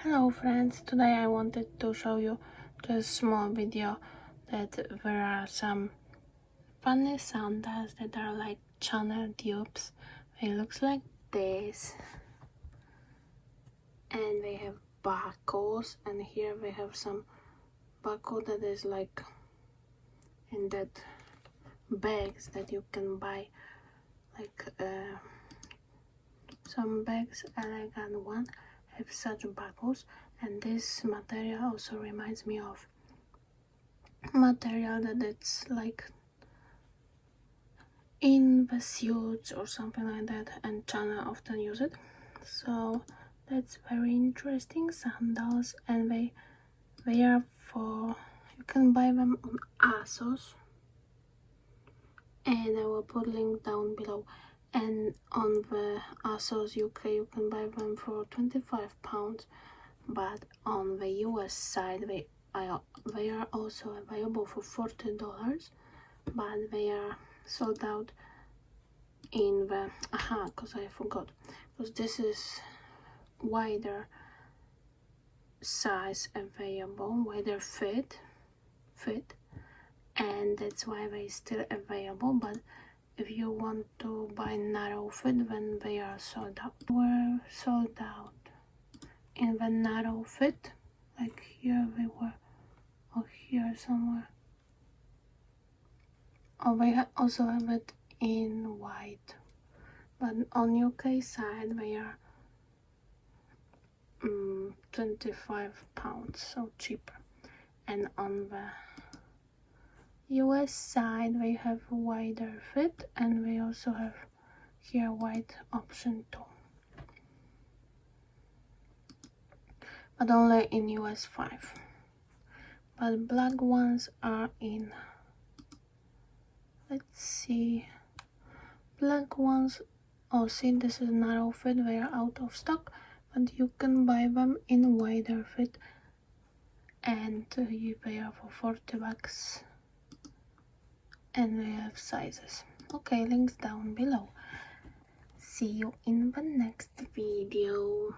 Hello friends, today I wanted to show you just a small video that there are some funny sandals that are like channel dupes. They looks like this and they have buckles, and here we have some buckle that is like in that bags that you can buy, like some bags, elegant one have such buckles. And this material also reminds me of material that it's like in the suits or something like that, and China often use it. So that's very interesting sandals, and they are for, you can buy them on Asos, and I will put link down below. And on the Asos UK you can buy them for £25, but on the US side they are also available for $40, but they are sold out in the because I forgot, because this is wider size available, wider fit, and that's why they still available. But if you want to buy narrow fit, then they are sold out. Were sold out in the narrow fit, like here they were, or here somewhere. Oh, they also have it in white, but on UK side they are £25, so cheaper. And on the US side they have a wider fit, and they also have here white option too, but only in US 5. But black ones are in, let's see, black ones, oh see, this is narrow fit, they are out of stock, but you can buy them in wider fit, and you pay for $40, and they have sizes. Okay, links down below. See you in the next video.